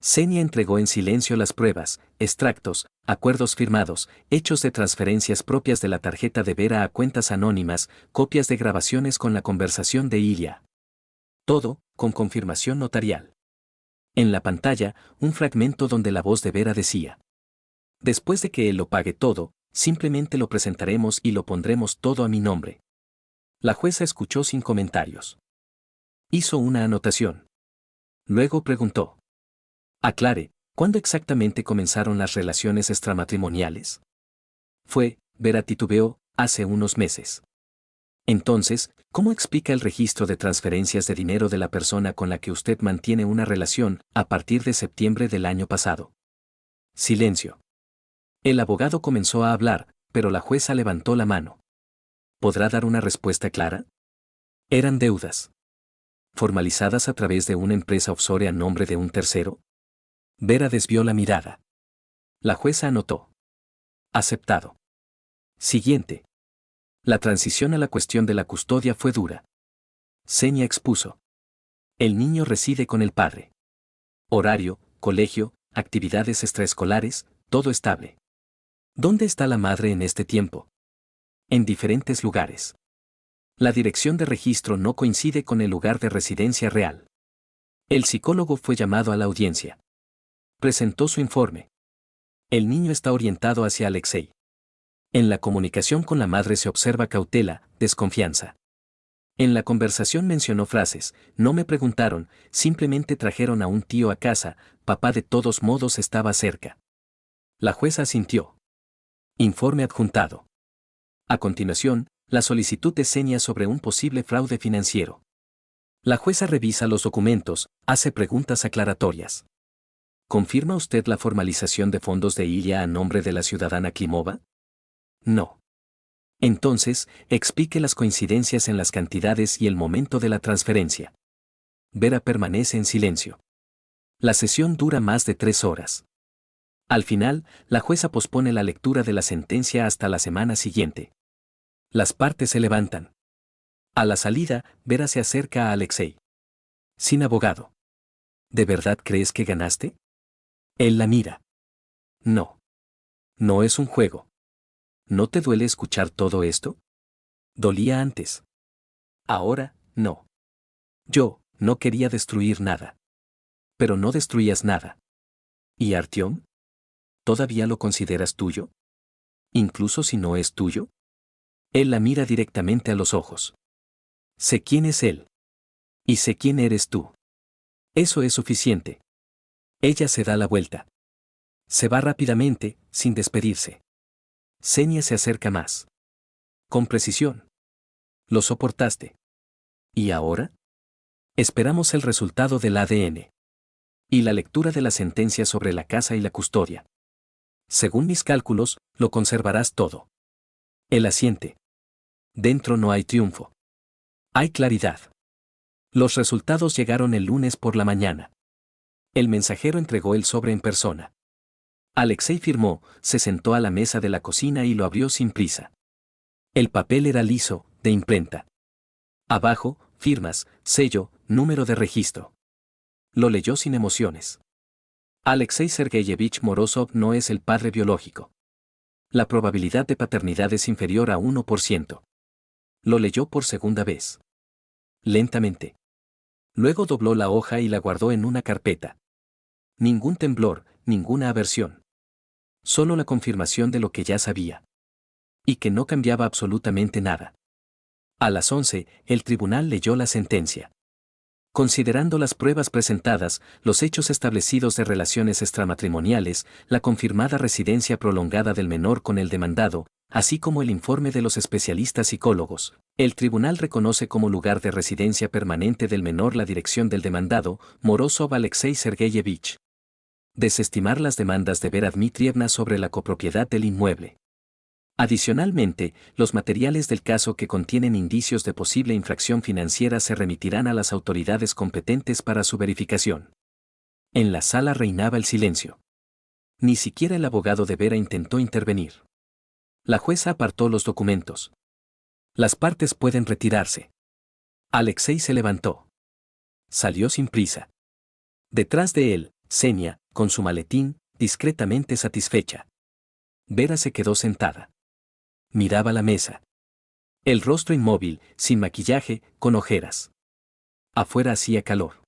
Speaker 1: Xenia entregó en silencio las pruebas, extractos, acuerdos firmados, hechos de transferencias propias de la tarjeta de Vera a cuentas anónimas, copias de grabaciones con la conversación de Ilya. Todo, con confirmación notarial. En la pantalla, un fragmento donde la voz de Vera decía: después de que él lo pague todo, simplemente lo presentaremos y lo pondremos todo a mi nombre. La jueza escuchó sin comentarios. Hizo una anotación. Luego preguntó: aclare, ¿cuándo exactamente comenzaron las relaciones extramatrimoniales? Vera titubeó, hace unos meses. Entonces, ¿cómo explica el registro de transferencias de dinero de la persona con la que usted mantiene una relación a partir de septiembre del año pasado? Silencio. El abogado comenzó a hablar, pero la jueza levantó la mano. ¿Podrá dar una respuesta clara? Eran deudas. ¿Formalizadas a través de una empresa offshore a nombre de un tercero? Vera desvió la mirada. La jueza anotó. Aceptado. Siguiente. La transición a la cuestión de la custodia fue dura. Xenia expuso. El niño reside con el padre. Horario, colegio, actividades extraescolares, todo estable. ¿Dónde está la madre en este tiempo? En diferentes lugares. La dirección de registro no coincide con el lugar de residencia real. El psicólogo fue llamado a la audiencia. Presentó su informe. El niño está orientado hacia Alexei. En la comunicación con la madre se observa cautela, desconfianza. En la conversación mencionó frases: no me preguntaron, simplemente trajeron a un tío a casa, papá de todos modos estaba cerca. La jueza asintió. Informe adjuntado. A continuación, la solicitud de Xenia sobre un posible fraude financiero. La jueza revisa los documentos, hace preguntas aclaratorias. ¿Confirma usted la formalización de fondos de Ilya a nombre de la ciudadana Klimova? No. Entonces, explique las coincidencias en las cantidades y el momento de la transferencia. Vera permanece en silencio. La sesión dura más de 3 horas. Al final, la jueza pospone la lectura de la sentencia hasta la semana siguiente. Las partes se levantan. A la salida, Vera se acerca a Alexei. Sin abogado. ¿De verdad crees que ganaste? Él la mira. No. No es un juego. ¿No te duele escuchar todo esto? Dolía antes. Ahora, no. Yo, no quería destruir nada. Pero no destruías nada. ¿Y Artyom? ¿Todavía lo consideras tuyo? ¿Incluso si no es tuyo? Él la mira directamente a los ojos. Sé quién es él. Y sé quién eres tú. Eso es suficiente. Ella se da la vuelta. Se va rápidamente, sin despedirse. Xenia se acerca más. Con precisión. Lo soportaste. ¿Y ahora? Esperamos el resultado del ADN. Y la lectura de la sentencia sobre la casa y la custodia. Según mis cálculos, lo conservarás todo. Él asiente. Dentro no hay triunfo. Hay claridad. Los resultados llegaron el lunes por la mañana. El mensajero entregó el sobre en persona. Alexei firmó, se sentó a la mesa de la cocina y lo abrió sin prisa. El papel era liso, de imprenta. Abajo, firmas, sello, número de registro. Lo leyó sin emociones. Alexei Sergeyevich Morozov no es el padre biológico. La probabilidad de paternidad es inferior a 1%. Lo leyó por segunda vez. Lentamente. Luego dobló la hoja y la guardó en una carpeta. Ningún temblor, ninguna aversión. Solo la confirmación de lo que ya sabía. Y que no cambiaba absolutamente nada. A las 11, el tribunal leyó la sentencia. Considerando las pruebas presentadas, los hechos establecidos de relaciones extramatrimoniales, la confirmada residencia prolongada del menor con el demandado, así como el informe de los especialistas psicólogos, el tribunal reconoce como lugar de residencia permanente del menor la dirección del demandado, Morozov Alexei Sergeyevich. Desestimar las demandas de Vera Dmitrievna sobre la copropiedad del inmueble. Adicionalmente, los materiales del caso que contienen indicios de posible infracción financiera se remitirán a las autoridades competentes para su verificación. En la sala reinaba el silencio. Ni siquiera el abogado de Vera intentó intervenir. La jueza apartó los documentos. Las partes pueden retirarse. Alexei se levantó. Salió sin prisa. Detrás de él, Xenia, con su maletín, discretamente satisfecha. Vera se quedó sentada. Miraba la mesa. El rostro inmóvil, sin maquillaje, con ojeras. Afuera hacía calor.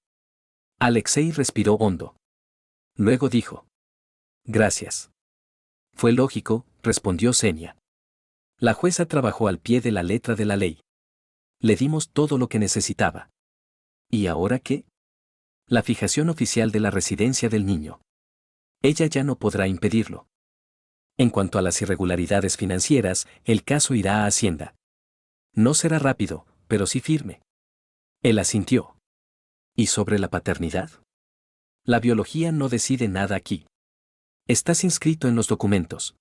Speaker 1: Alexei respiró hondo. Luego dijo: Gracias. Fue lógico, respondió Xenia. La jueza trabajó al pie de la letra de la ley. Le dimos todo lo que necesitaba. ¿Y ahora qué? La fijación oficial de la residencia del niño. Ella ya no podrá impedirlo. En cuanto a las irregularidades financieras, el caso irá a Hacienda. No será rápido, pero sí firme. Él asintió. ¿Y sobre la paternidad? La biología no decide nada aquí. Estás inscrito en los documentos.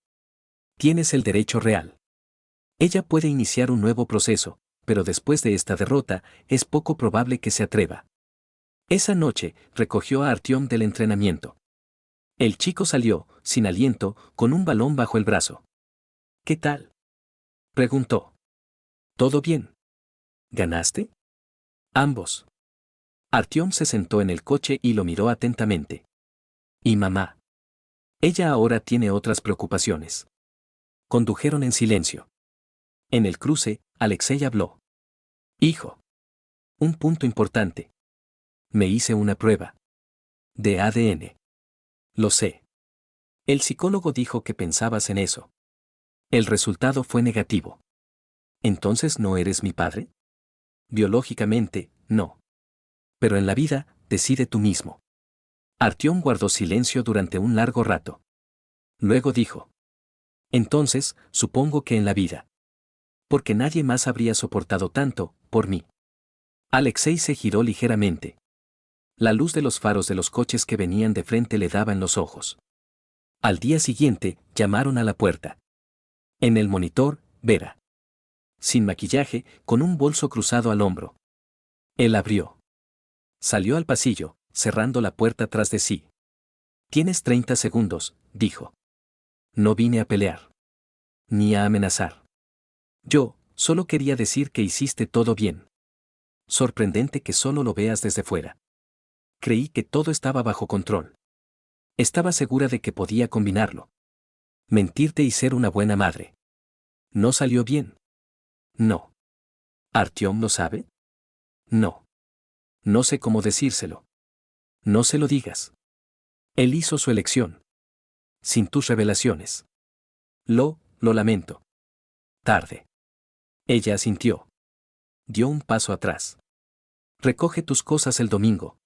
Speaker 1: Tienes el derecho real. Ella puede iniciar un nuevo proceso, pero después de esta derrota, es poco probable que se atreva. Esa noche, recogió a Artyom del entrenamiento. El chico salió, sin aliento, con un balón bajo el brazo. ¿Qué tal?, preguntó. ¿Todo bien? ¿Ganaste? Ambos. Artyom se sentó en el coche y lo miró atentamente. ¿Y mamá? Ella ahora tiene otras preocupaciones. Condujeron en silencio. En el cruce, Alexei habló. Hijo. Un punto importante. Me hice una prueba. De ADN. Lo sé. El psicólogo dijo que pensabas en eso. El resultado fue negativo. ¿Entonces no eres mi padre? Biológicamente, no. Pero en la vida, decide tú mismo. Artyom guardó silencio durante un largo rato. Luego dijo: Entonces, supongo que en la vida. Porque nadie más habría soportado tanto, por mí. Alexei se giró ligeramente. La luz de los faros de los coches que venían de frente le daba en los ojos. Al día siguiente, llamaron a la puerta. En el monitor, Vera. Sin maquillaje, con un bolso cruzado al hombro. Él abrió. Salió al pasillo, cerrando la puerta tras de sí. Tienes 30 segundos, dijo. No vine a pelear. Ni a amenazar. Yo, solo quería decir que hiciste todo bien. Sorprendente que solo lo veas desde fuera. Creí que todo estaba bajo control. Estaba segura de que podía combinarlo. Mentirte y ser una buena madre. ¿No salió bien? No. ¿Artyom lo sabe? No. No sé cómo decírselo. No se lo digas. Él hizo su elección. Sin tus revelaciones. Lo lamento. Tarde. Ella asintió. dio un paso atrás. Recoge tus cosas el domingo.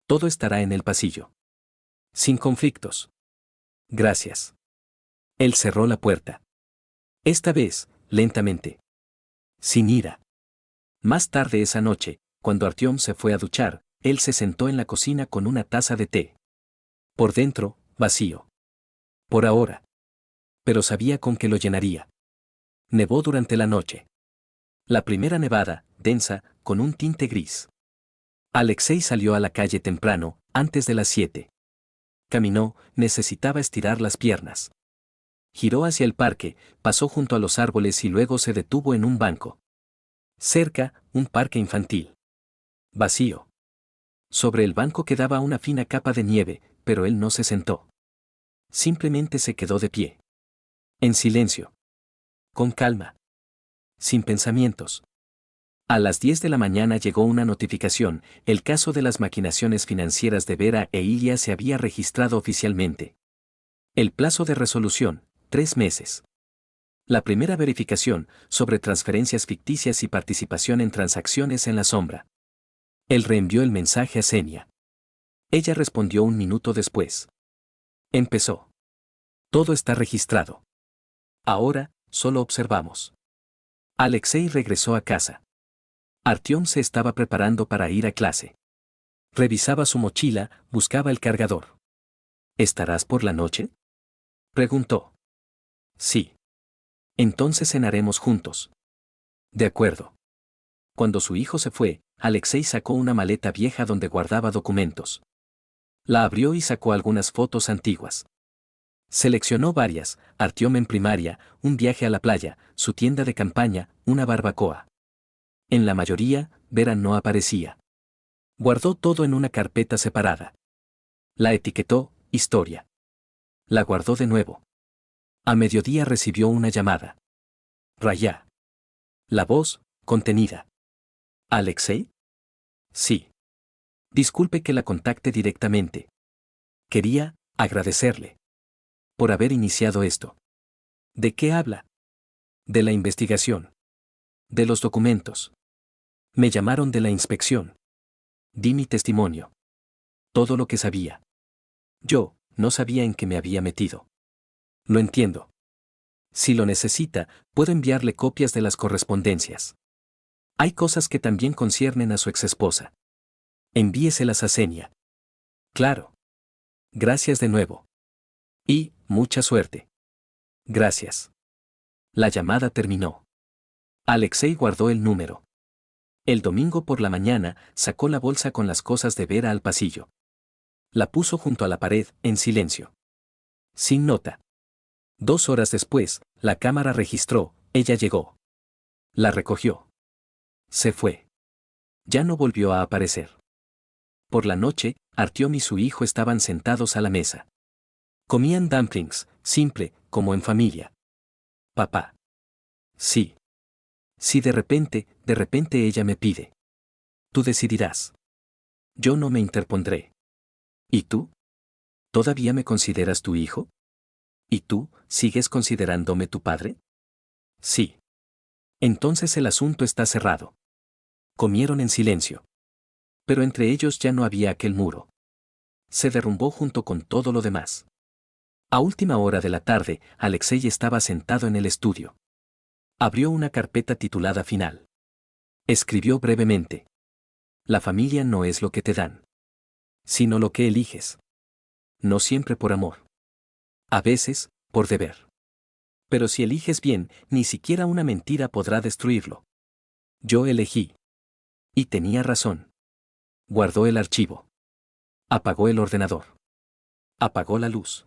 Speaker 1: Todo estará en el pasillo. Sin conflictos. Gracias. Él cerró la puerta. Esta vez, lentamente. Sin ira. Más tarde esa noche, cuando Artyom se fue a duchar, él se sentó en la cocina con una taza de té. Por dentro, vacío. Por ahora. Pero sabía con qué lo llenaría. Nevó durante la noche. La primera nevada, densa, con un tinte gris. Alexei salió a la calle temprano, antes de las 7. Caminó, necesitaba estirar las piernas. Giró hacia el parque, pasó junto a los árboles y luego se detuvo en un banco. Cerca, un parque infantil. Vacío. Sobre el banco quedaba una fina capa de nieve, pero él no se sentó. Simplemente se quedó de pie. En silencio. Con calma. Sin pensamientos. A las 10 de la mañana llegó una notificación: el caso de las maquinaciones financieras de Vera e Ilya se había registrado oficialmente. El plazo de resolución, 3 meses. La primera verificación, sobre transferencias ficticias y participación en transacciones en la sombra. Él reenvió el mensaje a Xenia. Ella respondió un minuto después. Empezó. Todo está registrado. Ahora, solo observamos. Alexei regresó a casa. Artyom se estaba preparando para ir a clase. Revisaba su mochila, buscaba el cargador. ¿Estarás por la noche?, preguntó. Sí. Entonces cenaremos juntos. De acuerdo. Cuando su hijo se fue, Alexei sacó una maleta vieja donde guardaba documentos. La abrió y sacó algunas fotos antiguas. Seleccionó varias: Artyom en primaria, un viaje a la playa, su tienda de campaña, una barbacoa. En la mayoría, Vera no aparecía. Guardó todo en una carpeta separada. La etiquetó historia. La guardó de nuevo. A mediodía recibió una llamada. Raya. La voz, contenida. ¿Alexei? Sí. Disculpe que la contacte directamente. Quería agradecerle por haber iniciado esto. ¿De qué habla? De la investigación. De los documentos. Me llamaron de la inspección. Di mi testimonio. Todo lo que sabía. Yo no sabía en qué me había metido. Lo entiendo. Si lo necesita, puedo enviarle copias de las correspondencias. Hay cosas que también conciernen a su exesposa. Envíeselas a Xenia. Claro. Gracias de nuevo. Y, mucha suerte. Gracias. La llamada terminó. Alexei guardó el número. El domingo por la mañana, sacó la bolsa con las cosas de Vera al pasillo. La puso junto a la pared, en silencio. Sin nota. 2 horas después, la cámara registró: ella llegó. La recogió. Se fue. Ya no volvió a aparecer. Por la noche, Artyom y su hijo estaban sentados a la mesa. Comían dumplings, simple, como en familia. Papá. Sí. Si de repente ella me pide. Tú decidirás. Yo no me interpondré. ¿Y tú? ¿Todavía me consideras tu hijo? ¿Y tú, sigues considerándome tu padre? Sí. Entonces el asunto está cerrado. Comieron en silencio. Pero entre ellos ya no había aquel muro. Se derrumbó junto con todo lo demás. A última hora de la tarde, Alexei estaba sentado en el estudio. Abrió una carpeta titulada Final. Escribió brevemente. La familia no es lo que te dan, sino lo que eliges. No siempre por amor. A veces, por deber. Pero si eliges bien, ni siquiera una mentira podrá destruirlo. Yo elegí. Y tenía razón. Guardó el archivo. Apagó el ordenador. Apagó la luz.